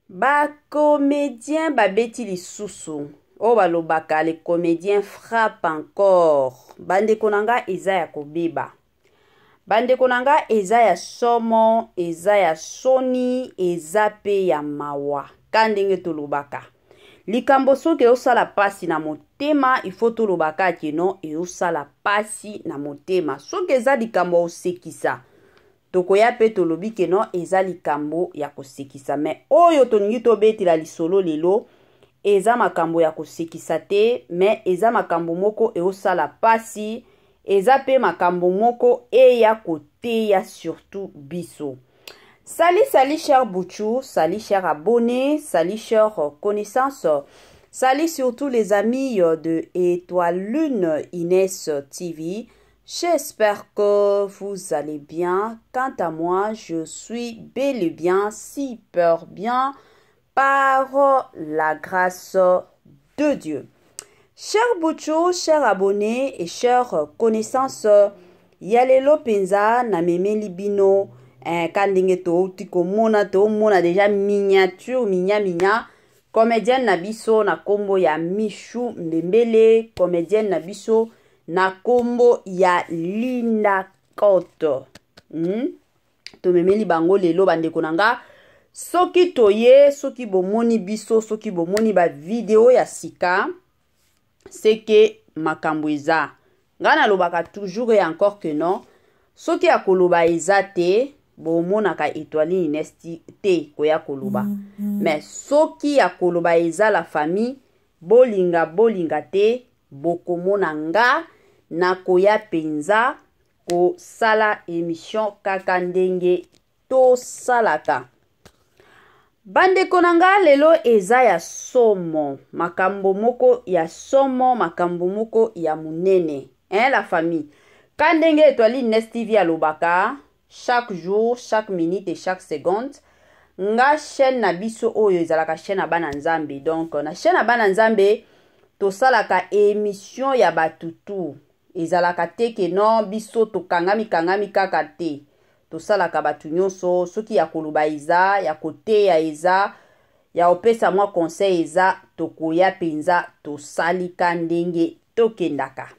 Ba comédien babeti lisusu. O balobaka les comédiens frappent encore. Bandeko nanga eza ya kobeba. Bandeko nanga eza ya somo, eza ya soni, eza pe ya mawa. Kandenge tolobaka. Likambo soki eosala pasi na motema, il faut tolobaka keno eosala pasi na motema. Soki eza likambo osekisa. Tokoya pe tolobi keno eza likambo ya kosekisa. Me oyo toningi tobetila lisolo lelo eza makambo ya kosekisa te, me eza makambo moko eosala pasi, eza pe makambo moko eya koteya surtout biso. Salut cher Bouchou, salut cher abonné, salut cher connaissance, salut surtout les amis de Étoile Lune Inès TV. J'espère que vous allez bien. Quant à moi, je suis bel et bien, super bien, par la grâce de Dieu. Chers Bouchou, chers abonnés et chers connaissances, Yalelo Penza na meme libino, kandenge to tiko mona déjà miniature, minya. Comédienne Nabiso na kombo ya Michou Mbembele, comédienne Nabiso na kombo ya Linda Koto. To memeli bango lelo bandeko nanga. Soki toye, soki bomoni biso, soki bomoni ba video ya sika, c'est que makambo eza. Ngana lobaka toujours et encore que non. Soki akoloba eza te, bomonaka Étoile Inès te koya koloba. Mais soki akoloba eza la famille, bolinga te, bokomona nga na koya penza ko sala émission kaka ndenge to salaka. Bandeko nanga lelo eza ya somo, makambo moko ya somo, makambo moko ya munene. La famille. Kandenge Étoile Inès TV alobaka, chaque jour, chaque minute et chaque seconde, nga chaîne na biso oyo ezalaka chaîne na bana nzambe. Donc na chaîne na bana nzambe to salaka émission ya batutu. Ezalaka te ke non biso to kangami kaka te. To salaka batu nyonso soki ya koloba eza, ya kote ya eza, ya opesa mwa conseil eza, to koya penza to salika ndenge to kendaka.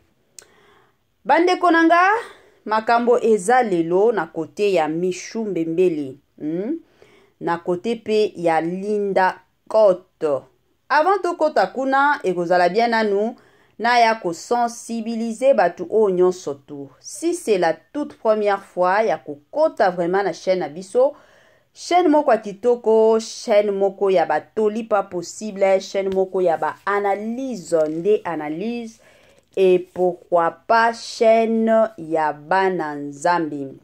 Bandeko nanga makambo eza lelo na kote ya Michou Mbembele. Na kote pe ya Linda Koto. Avant to kota kuna ekozala bien nanu na ya ko sensibiliser batu o nyonso tu. Si c'est la toute première fois ya ko kota vraiment na chaîne abiso, chaîne moko ya kitoko, chaîne moko ya ba toli pas possible, chaîne moko ya ba analyse nde analyse, et pourquoi pas chaîne ya bana nzambe.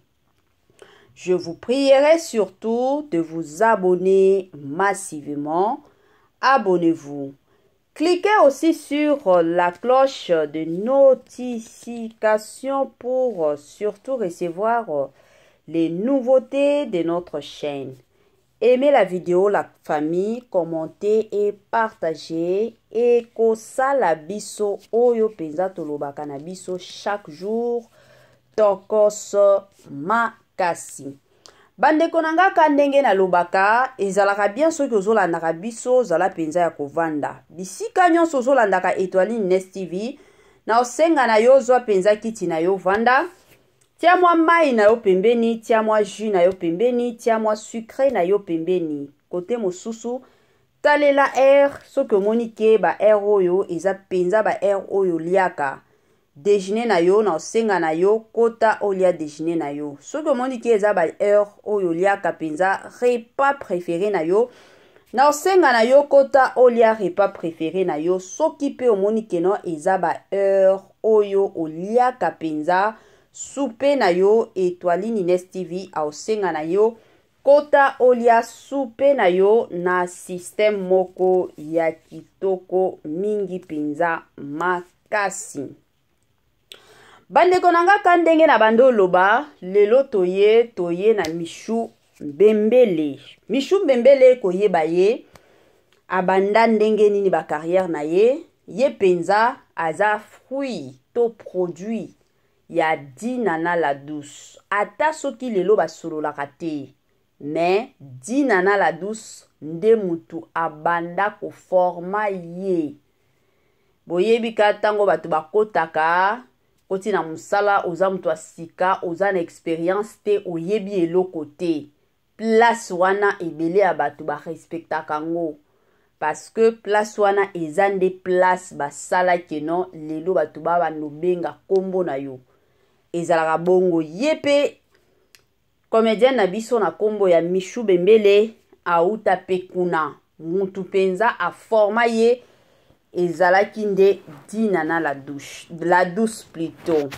Je vous prierai surtout de vous abonner massivement. Abonnez-vous. Cliquez aussi sur la cloche de notification pour surtout recevoir les nouveautés de notre chaîne. Aimez la vidéo, la famille, commentez et partagez. Et kosala biso oyo penza tolobaka na biso chaque jour. Tokos makasi. Bandeko nanga kandenge na lobaka ezalaka bien soki ozolandaka biso zala penza ya kovanda. Bisika nyonso ozolandaka Étoile Inès TV na osenga na yo zwa penza kiti na yo vanda. Tia mwa mai na yo pembeni, tia mwa jus na yo pembeni, tia mwa sucre na yo pembeni. Kote mosusu talela air soki omoni ke ba air oyo eza penza ba air oyo liaka. Déjeuner na yo na osenga na yo kota olia déjeuner na yo. Soki omoni ke eza ba air oyo liaka penza repas préféré na yo. Na osenga na yo kota olia repas préféré na yo. Soki pe omoni ke no eza ba air oyo oliaka penza soupe na yo. Étoile Inès TV a osenga na yo kota olia soupe na yo na système moko ya kitoko mingi penza makasi. Bandeko nanga kandenge na bando loba lelo toye na Michou Mbembele. Michou Mbembele koyeba ye abanda ndenge nini ba carrière na ye penza aza fruit to produit ya Dinana la douce. Ata soki lelo ba sololaka te. mais Dina na la douce nde mutu abanda koforma ye. Boyebi ka tango batu bakotaka koti na musala oza mutu asika oza na experience te oyebi eloko te. Place wana ebele ya batu ba respectaka ngo. Parce que place wana eza nde place basala keno lelo batu baba nobenga kombo na yo. Ezalaka bongo yepe comédien na biso na kombo ya Michou Bembele auta pe kuna. Mutu penza a forma ye ezalaki nde Dina na la douce plutôt.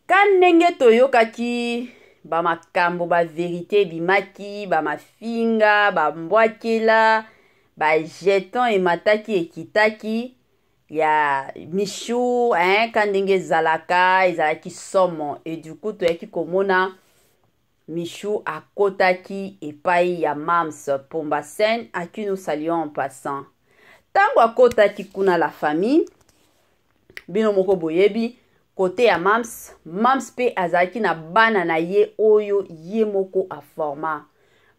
Kanenge toyokaki ba makambo ba vérité bimaki ba mafinga ba mbwakela ba jeton emataki ekitaki ya Michou kanenge zalaka ezalaki somo et du coup toyaki komona Michou akotaki epai ya Mams Pombasen à qui nous saluons en passant. Tango akotaki kuna la famille bino moko boyebi côté ya Mams pe azalaki na bana na ye oyo ye moko a forma.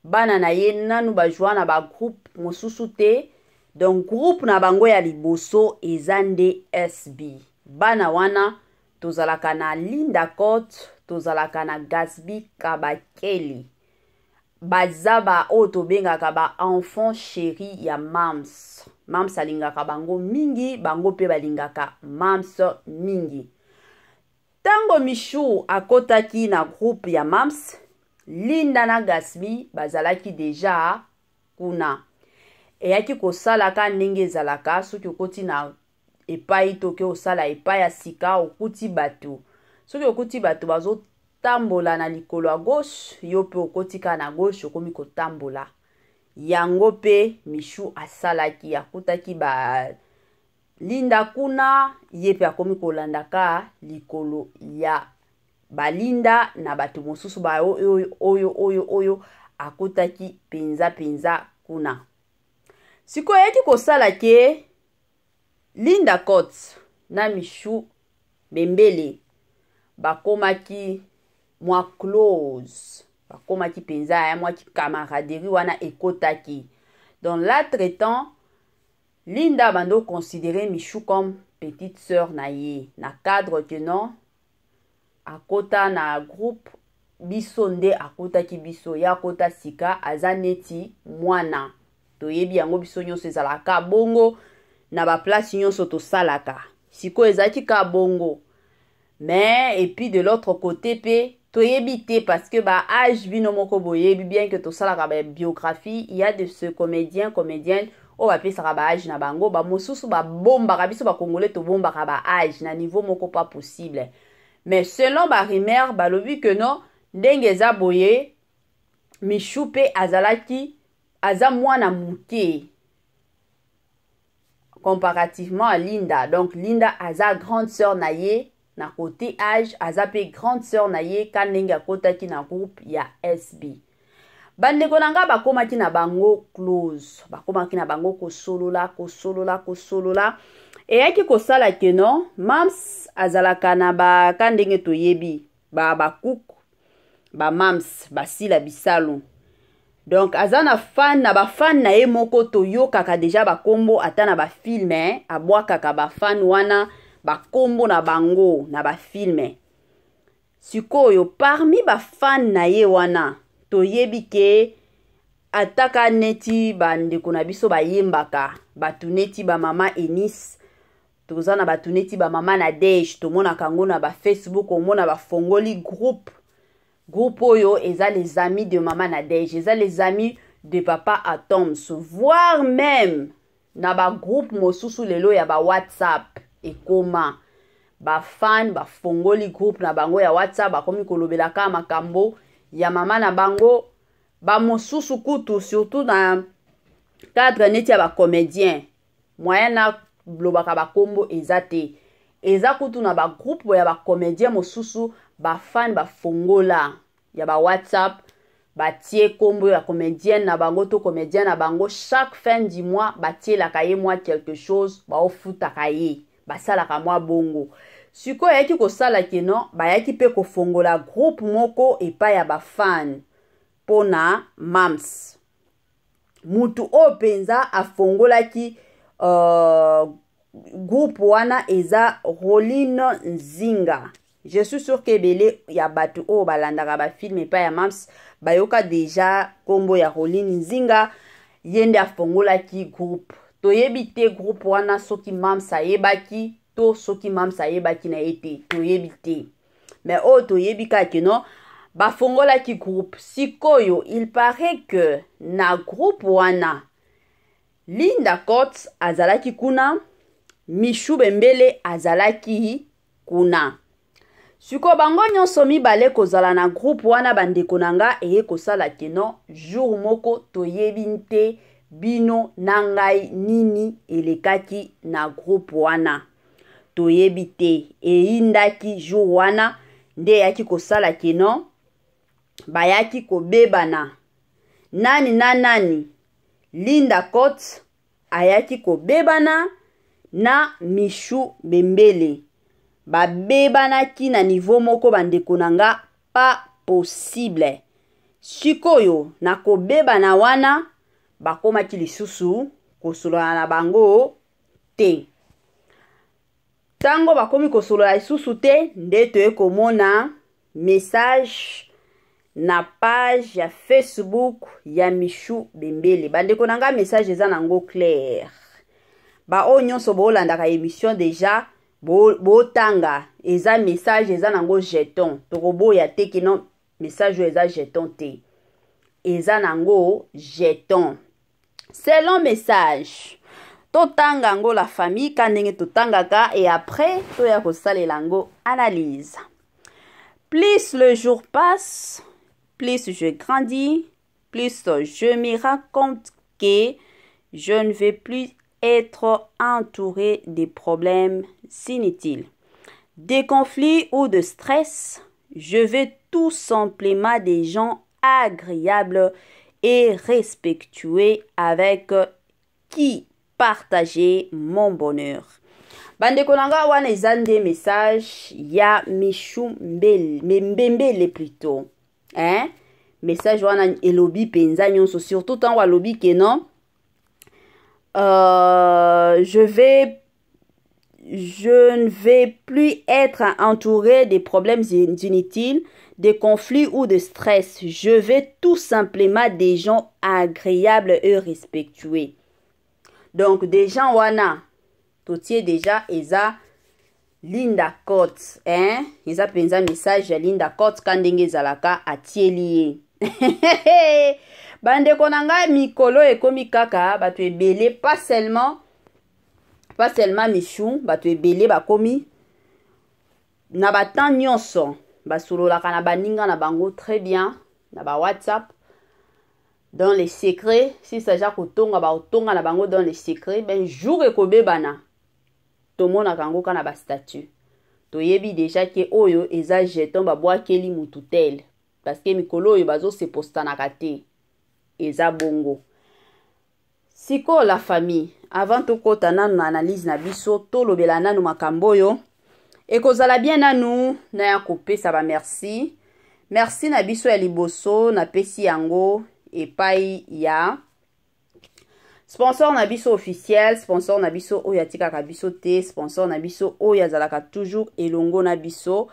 Bana na ye nanu bajwa na ba groupe mosusu te. Donc groupe na bango ya liboso ezande SB. Bana wana tozalaka na Linda Cote, tozalaka na Gasby Kabakeli. Bazaba o tobengaka ba enfant chéri ya Mams. Mams alingaka bango mingi, bango pe balingaka Mams mingi. Tango Michou akotaki na groupe ya Mams, Linda na Gasby bazalaki deja kuna. Eyaki kosalaka ndenge ezalaka soki okoti na epai toke osala epai ya sika okuti bato. Soki okuti bato bazo tambola na likolo ya gauche, yo pe okotika na gauche okomi kotambola. Yango pe Michou asalaki akutaki ba Linda kuna ye pe akomi kolandaka likolo ya balinda na bato mosusu ba oyo akutaki penza kuna. Siko yaki kosala ke Linda Cote na Michou Bembele bakomaki mwa close. Bakomaki penza ya mwa ki camaraderie wana ekotaki. Donc là traitant Linda bando considérer Michou comme petite sœur na ye. Na cadre que non akota na groupe biso nde akotaki biso ya akota sika azaneti mwana. Toyebi yango biso nyonso ezalaka bongo na ba place nyonso tosalaka. Siko ezaki ka bongo. Mais et puis de l'autre côté pe toyebi te parce que ba âge bino moko boyebi bien que tosalaka ba biographie, il y a de ce comédienne o ba pesaka ba âge na bango ba mosusu ba bombaka biso ba congolais to bombaka ba âge na niveau moko pas possible. Mais selon ba rumeur balobi que non ndenge eza boye Michou pe azalaki aza mwana muke comparativement à Linda. Donc Linda aza grande sœur na ye na côté âge aza pe grande sœur na ye kanenge akotaki na groupe ya SB. Bandeko nanga bakomaki na bango close. Bakomaki na bango kosolola. Eyaki kosala ke non Mams azalaka na ba kandenge toyebi ba bakuku ba Mams basila bisalo. Donc azana fan na ba fan na ye moko toyokaka deja ba kombo ata na ba filme abwakaka ba fan wana ba kombo na bango na ba filme. Sikoyo parmi ba fan na ye wana toyebi ke ataka neti bandeko na biso bayembaka batu neti ba mama Enis tozana batu neti ba mama Nadège tomona kango na ba Facebook omona ba fongoli groupe oyo eza les amis de maman Nadège, eza les amis de papa Atoms, voire même na ba groupe mosusu lelo ya ba WhatsApp ekoma ba fan ba fongoli groupe na bango ya WhatsApp bakomi kolobelaka makambo ya mama na bango ba mosusu kutu surtout na cadre neti ya ba comédien moyen na blobaka ba kombo ezate eza kutu na ba groupe ya ba comédien mosusu ba fan ba fongola ya ba WhatsApp batie kombo ya comédienne na bango to comédien na bango chaque fin du mois batie la kaye moi quelque chose ba ofuta kaye basala ka moi bongo siko yaki ko sala ke non ba yaki pe ko fongola groupe moko epa ya ba fan pona mams. Mutu o penza afongolaki groupe wana eza Roline Nzinga. Je suis sûr que belé ya batu o balandaka ba film pa ya mams bayoka deja kombo ya Roline Nzinga yende afongolaki groupe. Toyebi te groupe wana soki mams ayebaki to soki mams ayebaki na ete toyebi te. Mais o toyebi kaki no bafongolaki groupe. Sikoyo il paraît que na groupe wana Linda Coates azalaki kuna, Michou Bembele azalaki kuna. Siko bango nyonso mibale kozala na groupe wana bandeko nanga eye kosala keno jour moko toyebi nte bino na ngai nini elekaki na groupe wana. Toyebi te eyindaki jour wana nde yaki kosala keno bayaki kobebana. Nani na nani? Linda Coates ayaki kobebana na Michou Bembele. Babebanaki na niveau moko bandeko nanga pas possible. Sikoyo na kobebana wana bakomaki lisusu kosolola na bango te. Tango bakomi kosolola lisusu te nde toye komona message na page ya Facebook ya Michou Bembele. Bandeko nanga message eza nango clair. Ba o nyonso bolandaka émission déjà botanga eza message eza nango jeton. Tokoboya te kino message eza jeton te. Eza nango jeton. Selon message totanga ngo la famille kandenge totangaka et après toya kosalela ngo analyse. Plus le jour passe, plus je grandis, plus je me rends compte que je ne vais plus être entouré de problèmes inutiles, des conflits ou de stress. Je veux tout simplement des gens agréables et respectueux avec qui partager mon bonheur. Bandeko nanga wana ezande message ya Michou Bembele plutôt. Message wana elobi penza nyonso surtout tango alobi ke non je ne vais plus être entouré de problèmes inutiles, de conflits ou de stress. Je veux tout simplement des gens agréables et respectueux. Donc des gens wana totie déjà eza Linda Coates, eza penza message ya Linda Coates kandenge zalaka atieli. Bandeko nanga mikolo ekomi kaka bato ebele pas seulement Michou, bato ebele bakomi na batan nyonso basololaka na baninga na bango très bien na ba WhatsApp dans les secrets. Si ça ja kotonga ba otonga na bango dans les secrets, ben jour ekobebana tomona kango kana ba statut. Toyebi déjà ke oyo eza jeton ba bwakeli mututel parce que mikolo oyo bazo se postanaka te. Eza bongo. Siko la famille, avant tokota nanu na analyse na biso, tolobela nanu makambo yo. Ekozala bien nanu na ya kopesa ba merci. Merci na biso ya liboso na pesi yango epai ya sponsor na biso officiel, sponsor na biso oyo atikaka biso te, sponsor na biso oyo azalaka toujours elongo na biso.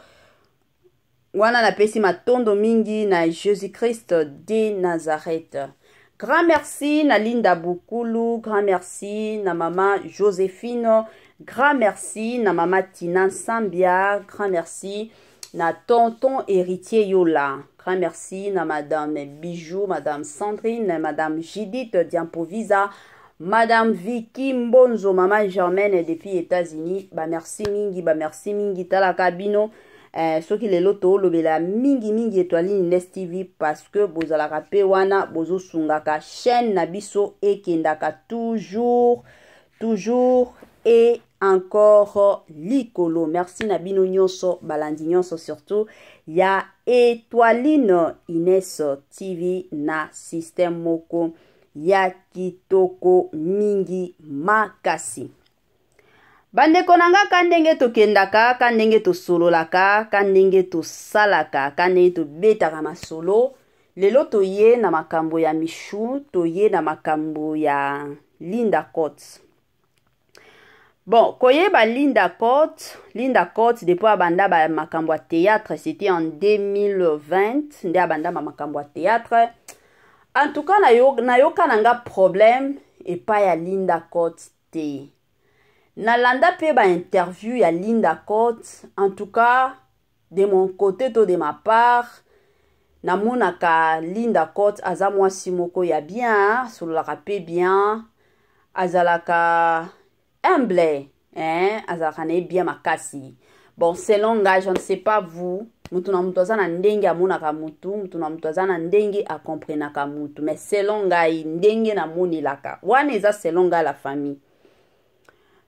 Wana na pesi matondo mingi na Jésus-Christ de Nazareth. Grand merci na Linda Bukulu, grand merci na maman Joséphine, grand merci na maman Tina Sambia, grand merci na tonton héritier Yola, grand merci na madame Bijou, madame Sandrine, madame Judith Diampovisa, madame Vicky Mbonzo, maman Germaine depuis États-Unis. Ba merci mingi talaka bino. Soki lelo to lobela mingi étoile Nest TV parce que bozalaka pe wana bozo sungaka chaîne na biso ekendaka toujours et encore likolo. Merci na bino nyonso balandi nyonso surtout ya étoile Ines TV na système moko ya kitoko mingi makasi. Bandeko nanga kandenge tokendaka, kandenge tosololaka, kandenge tosalaka, kandenge tobetaka masolo, lelo toye na makambo ya Michou, toye na makambo ya Linda Coates. Bon, koyeba Linda Coates depuis abanda ba makambo ya théâtre, c'était en 2020, nde abanda ba makambo ya théâtre. En tout cas, nayoka nanga problème et pas ya Linda Coates te. Nalanda pe ba interview ya Linda Coates, en tout cas, de mon côté to de ma part, namonaka Linda Coates aza mwasi moko ya bien, sololaka pe bien, azalaka humble, azalaka ne bien makasi. Bon, selon nga, je ne sais pas vous, mutu na mutu aza na ndenge amonaka mutu na mutu aza na ndenge akomprenaka mutu, mais selon nga ndenge na monelaka, wana eza selon nga la famille.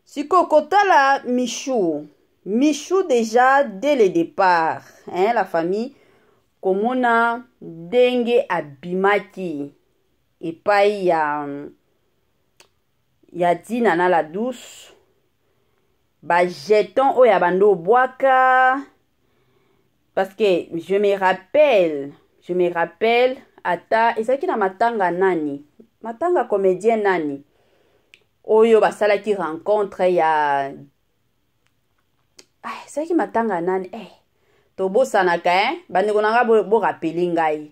Siko kotala Michou déjà dès le départ, la famille, komona ndenge abimaki epai ya Dina na la douce, ba jeton oya bando boaka, parce que je me rappelle ata ezaki na matanga nani, matanga comédien nani oyo basalaki rencontre ya ezaki matanga nani tobosanaka bandeko nanga bo rappeli ngai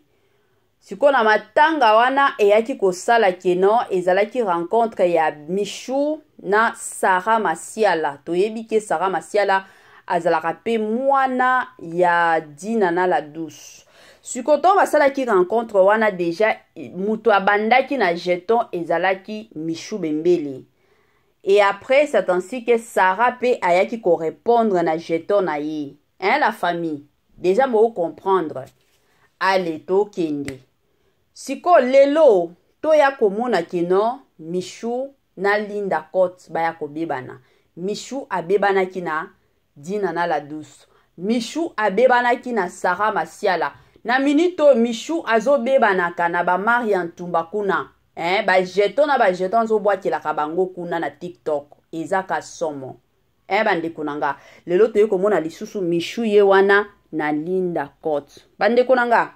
siko na matanga wana eyaki kosala keno ezalaki rencontre ya Michou na Sarah Masiala. Toyebi ke Sarah Masiala azalaka pe mwana ya Dina na la douce. Siko to basalaki rencontre wana déjà mutu abandaki na jeton ezalaki Michou Bembele. Et après c'est ainsi que Sarah pe ayaki ko répondre na jeton na ye. La famille. Déjà mo comprendre. Ale to kende. Siko lelo to ya komona kino Michou na Linda Coates baya kobebana. Michou abebana kina Dina na la douce. Michou abebana kina Sarah Masiala. Na minito Michou azo bebana kana ba Marian Tumbakuna. Ba jeton na ba jeton zo boakela ka bango kuna na TikTok. Ezaka somo. Bande kunanga. Lelo to komona lisusu Michou ye wana na Linda Coates. Bande kunanga.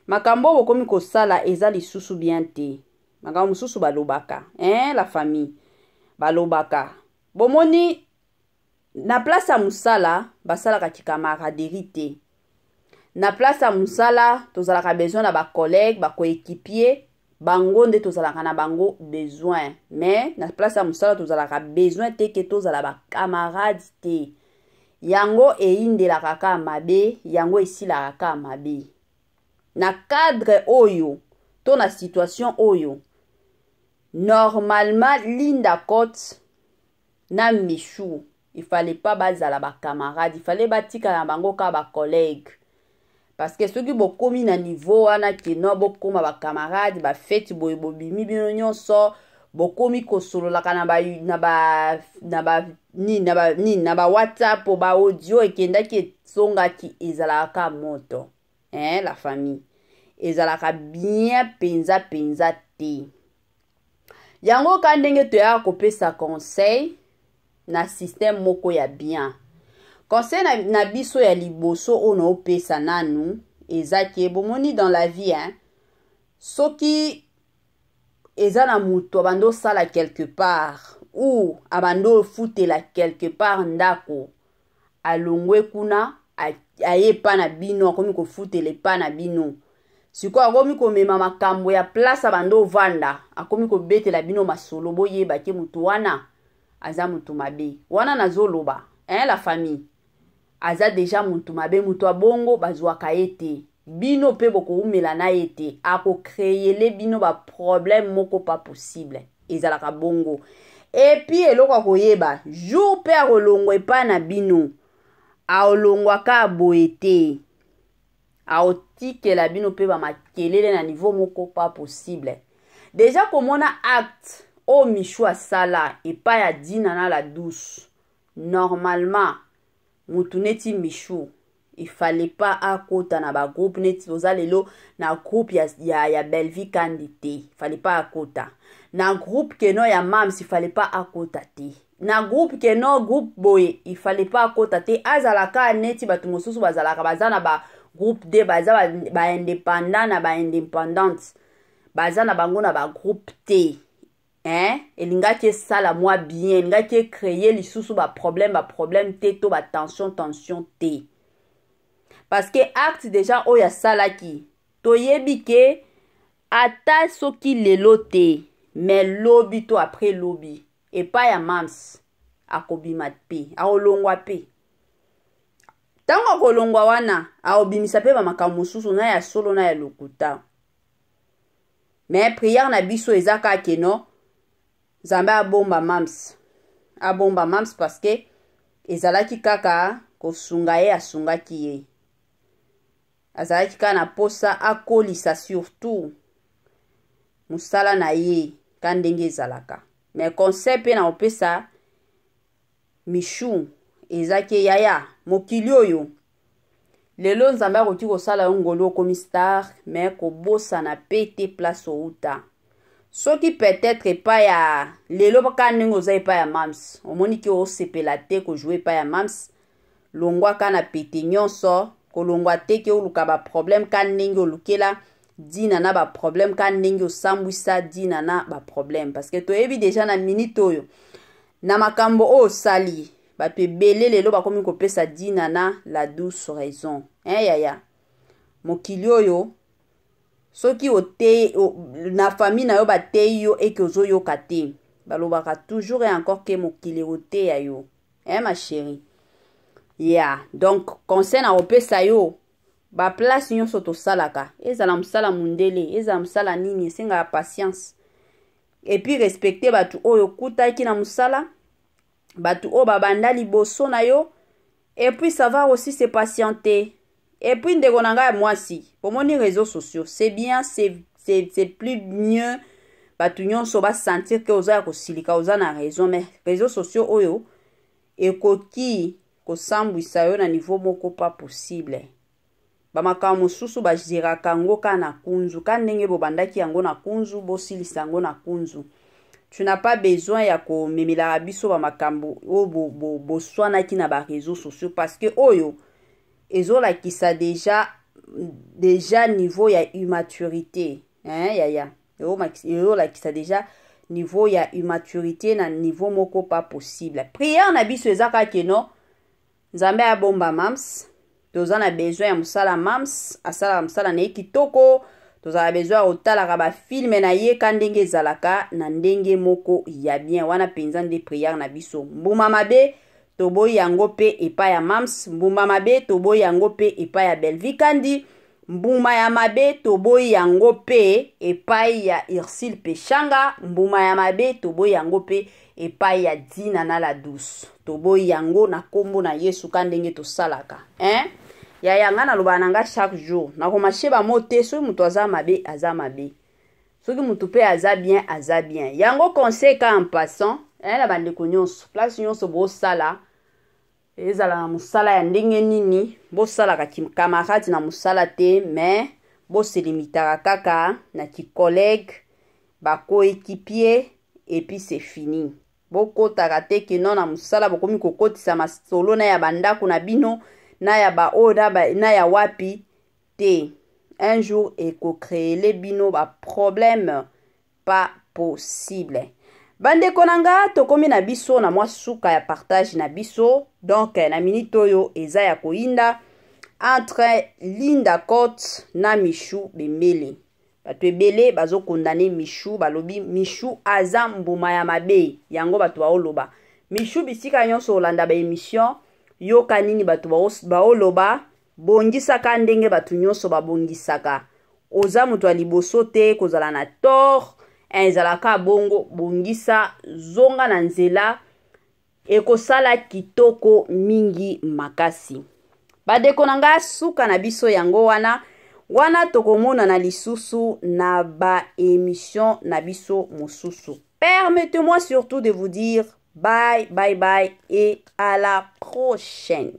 Makambo bokomi kosala eza lisusu bien te. Makambo mususu balobaka. La famille. Balobaka. Bomoni na place ya musala basalaka camaraderie te. Na place ya musala tozalaka besoin na ba collègue, ba coéquipier, bango nde tozalaka na bango besoin. Mais na place ya musala tozalaka besoin te ke tozala ba camarade te. Yango eindelaka ka mabe, yango esilaka ka mabe. Na cadre oyo, to na situation oyo, normalement Linda Coates na Michou, il fallait pas bazala ba camarade, il fallait batika na bango ka ba collègue. Parce que ceux qui bokomi na niveau wana kino bokoma ba camarade, ba fête boy bobimi bino nyonso, bokomi kosolola kana na ba WhatsApp ba audio ekendaki songaki ezalaka moto. La famille. Ezalaka bien penza te. Yango kandenge to ya kopesa conseil na système moko ya bien. Conseil na biso ya liboso ono opesa nanu ezaki bomoni dans la vie soki ezana muto abando sala quelque part ou abando futela quelque part ndako alongwe kuna aye pa na bino akomi ko futele pa na bino siko akomi ko mema makambo ya place abando vanda akomi ko betela bino masolo boyeba ke mutu wana aza mutu mabe wana nazoloba la famille aza déjà mutu mabe mutu abongo bazwaka ete bino pe boko umela na ete ako créer le bino ba problème moko pas possible ezalaka bongo et puis eloko koyeba jour pe akolongwe pa na bino aolongwa ka boete aotikela bino pe ba makelele na niveau moko pas possible déjà komona acte o Michou asala et pas ya Dina na la douce normalement mutu neti Michou il fallait pas akota na ba groupe neti ozalelo na groupe ya Belleville Candité il fallait pas akota na groupe keno ya Mams il fallait pas akota te na groupe keno groupe boye il fallait pas akota te azalaka neti batu mosusu bazalaka bazana ba groupe D baza ba indépendant na ba indépendante baza na bango na ba groupe T elingaki esala mwa bien elingaki ecréer lisusu ba problème te to ba tension te parce que acte déjà oyo asalaki toyebi ke ata soki lelo te mais lobi to après lobi epai ya mams akobima pe aolongwa pe ntango akolongwa wana aobimisa pe bamakambo mosusu na ya solo na ya lokuta mais prière na biso eza kaka no Nzambe abomba mams parce que ezalaki kaka kosunga ye asungaki ye azalaki kaka na posa akolisa surtout musala na ye ka ndenge ezalaka mais conseil pe na opesa Michou ezaki yaya mokili oyo lelo Nzambe akoki kosala yo ngolo okomi star mais kobosana pe te place outa soki peut-être epai ya lelo ka ndenge oza epai ya mams omoni ki osepela te kojoue epai ya mams longwa ka na pete nyonso kolongwa te ke oluka baproblème ka ndenge olukela dina na baproblème ka ndenge osambwisa dina na baproblème parce que toyebi déjà na minute oyo na makambo oyo osali bato ebele lelo bakomi kopesa dina na la douce raison yaya mokili oyo soki na famille na yo batei yo eke ozoyoka te balobaka toujours et encore ke mokili oteya yo ma chérie donc conseil na opesa yo baplace nyonso tosalaka ezala mosala mundele ezala mosala nini esengaka patience et puis respecter bato oyo okutaki na mosala bato oyo babanda liboso na yo et puis savoir aussi se patienter et puis ndeko na ngai mwasi pomoni réseaux sociaux c'est bien c'est plus mieux bato nyonso basentir ke oza ya kosilika oza na raison mais réseaux sociaux oyo ekoki kosambwisa yo na niveau moko pas possible bamakambo mosusu baziraka yango ka na kunzu ka ndenge bobandaki yango na kunzu bosilisa yango na kunzu tu n'as pas besoin ya komemelaka biso bamakambo oyo boswanaki na baréseaux sociaux parce que oyo ezolakisa déjà niveau ya immaturité yaya ezolakisa déjà niveau ya immaturité na niveau moko pas possible prière na biso eza kaka no Nzambe abomba mams toza na besoin ya musala mams asala musala na kitoko toza na besoin otalaka ba filme na ye ka ndenge ezalaka na ndenge moko ya bien wana penza nde prière na biso mbuma mabe toboyi yango pe epai ya mams mbuma mabe toboyi yango pe epai ya Belvi Kandi mbuma ya mabe toboyi yango pe epai ya Ursule Peshanga mbuma ya mabe toboyi yango pe epai ya Dina na la douce toboyi yango na kombo na Yesu ka ndenge tosalaka yaya nga naloba nanga chaque jour nakomashe bamote soki mutu aza mabe soki mutu pe aza bien yango conseil ka en passant na bandeko nyonso place nyonso bosala ezala na musala ya ndenge nini bosalaka camarade na musala te mais boselimitaka kaka na collègue bako-équipier et puis c'est fini bokotaka te ke non na musala bokomi kokotisa masolo na ya bandako na bino na ya baoda na ya wapi te un jour ekocréele bino problème pas possible bandeko nanga tokomi na biso na mwa suka ya partage na biso donc na minute oyo eza ya koinda entre Linda Cote na Michou Bembele bato ebele bazokondane Michou balobi Michou aza mbuma ya mabe yango bato baoloba Michou bisika nyonso olanda ba émission yoka nini bato baoloba bongisaka ndenge bato nyonso babongisaka oza mutu aliboso te kozala na tort ezalaka bongo bongisa zonga na nzela ekosala kitoko mingi makasi badeko nanga suka na biso yango wana tokomona na lisusu na ba émission na biso mosusu permettez-moi surtout de vous dire bye et à la prochaine.